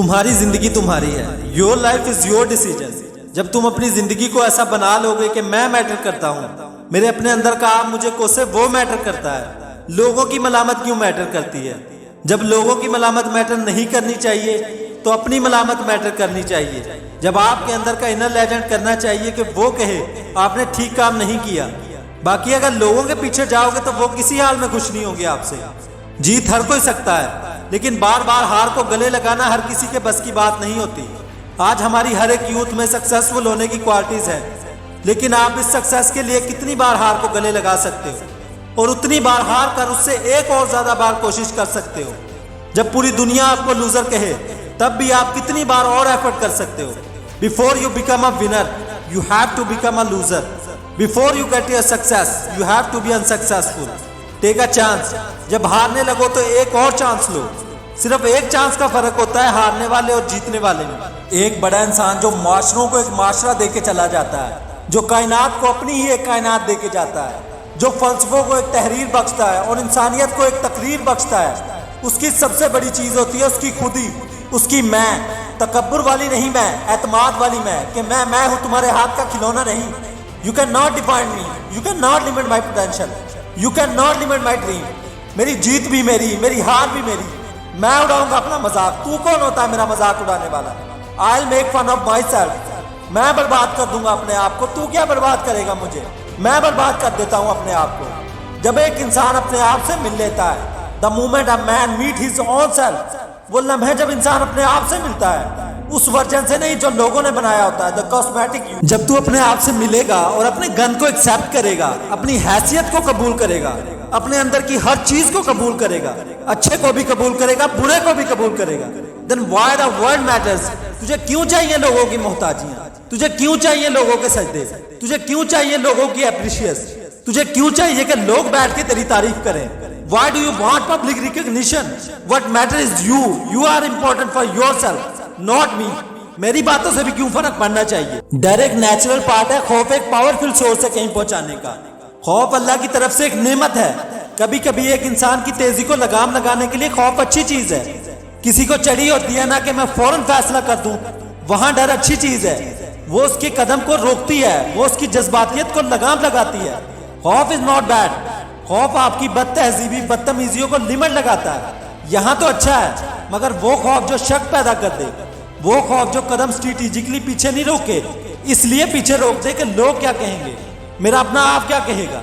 तुम्हारी जिंदगी तुम्हारी है। Your life is your decision. जब तुम अपनी जिंदगी को ऐसा बना लोगे कि मैं मैटर करता हूँ, मेरे अपने अंदर का आप मुझे कोसे वो मैटर करता है, लोगों की मलामत क्यों मैटर करती है? जब लोगों की मलामत मैटर नहीं करनी चाहिए तो अपनी मलामत मैटर करनी चाहिए। जब आपके अंदर का इनर लेजेंड करना चाहिए कि वो कहे आपने ठीक काम नहीं किया। बाकी अगर लोगों के पीछे जाओगे तो वो किसी हाल में खुश नहीं होंगे आपसे। जीत हर कोई सकता है, लेकिन बार बार हार को गले लगाना हर किसी के बस की बात नहीं होती। आज हमारी हर एक यूथ में सक्सेसफुल होने की क्वालिटीज है, लेकिन आप इस सक्सेस के लिए कितनी बार हार को गले लगा सकते हो और उतनी बार हार कर उससे एक और ज्यादा बार कोशिश कर सकते हो। जब पूरी दुनिया आपको लूजर कहे तब भी आप कितनी बार और एफर्ट कर सकते हो। Before you become a winner you have to become a loser. Before you get your success you have to be unsuccessful. Take a chance. जब हारने लगो तो एक और चांस लो। सिर्फ एक चांस का फर्क होता है हारने वाले और जीतने वाले में। एक बड़ा इंसान जो माशरों को एक माशरा देके चला जाता है, जो कायनात को अपनी ही एक कायनात देके जाता है, जो फलसफों को एक तहरीर बख्शता है और इंसानियत को एक तकरीर बख्शता है, उसकी सबसे बड़ी चीज होती है उसकी खुदी, उसकी मैं। तकब्बुर वाली नहीं मैं, एतमाद वाली मैं, कि मैं हूं तुम्हारे हाथ का खिलौना नहीं। You can not define me, you can not limit my potential, you can not limit my dream. मेरी जीत भी मेरी हार भी मेरी। मैं उड़ाऊंगा अपना मजाक, तू कौन होता है मेरा मजाक उड़ाने वाला? I'll make fun of myself। मैं बर्बाद कर दूंगा अपने आप को, तू क्या बर्बाद करेगा मुझे? मैं बर्बाद कर देता हूं अपने आप को। जब एक इंसान अपने आप से मिल लेता है, the moment a man meet his own self, वो लम्हे जब इंसान अपने आप से मिलता है, उस वर्जन से नहीं जो लोगों ने बनाया होता है, द कॉस्मेटिक यू। जब तू अपने आप से मिलेगा और अपने गन को एक्सेप्ट करेगा, अपनी हैसियत को कबूल करेगा, अपने अंदर की हर चीज को कबूल करेगा, अच्छे को भी कबूल करेगा, बुरे को भी कबूल करेगा, then why the world matters. तुझे क्यों चाहिए लोगों की मोहताजियां? तुझे क्यों चाहिए लोगों के सजदे? तुझे क्यों चाहिए लोगों की एप्रिशिएशन? तुझे क्यों चाहिए कि लोग बैठ के तेरी तारीफ करें? Why do you want public recognition? What matters is you. You are important for yourself, not me. मेरी बातों से भी क्यों फर्क पड़ना चाहिए? डर एक नेचुरल पार्ट है, खौफ एक पावरफुल सोर्स है कहीं पहुंचाने का। खौफ अल्लाह की तरफ से एक नेमत है। कभी कभी एक इंसान की तेजी को लगाम लगाने के लिए खौफ अच्छी चीज है। किसी को चढ़ी होती है ना कि मैं फौरन फैसला कर दूं, वहां डर अच्छी चीज है। वो उसके कदम को रोकती है, वो उसकी जज्बातियत को लगाम लगाती है। खौफ इज नॉट बैड। खौफ आपकी बदतहजीबी बदतमीजियों को लिमिट लगाता है। यहाँ तो अच्छा है, मगर वो खौफ जो शक पैदा कर दे, वो खौफ जो कदम स्ट्रेटेजिकली पीछे नहीं रोके, इसलिए पीछे रोक दे कि लोग क्या कहेंगे, मेरा अपना आप क्या कहेगा।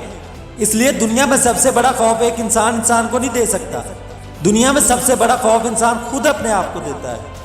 इसलिए दुनिया में सबसे बड़ा खौफ एक इंसान को नहीं दे सकता। दुनिया में सबसे बड़ा खौफ इंसान खुद अपने आप को देता है।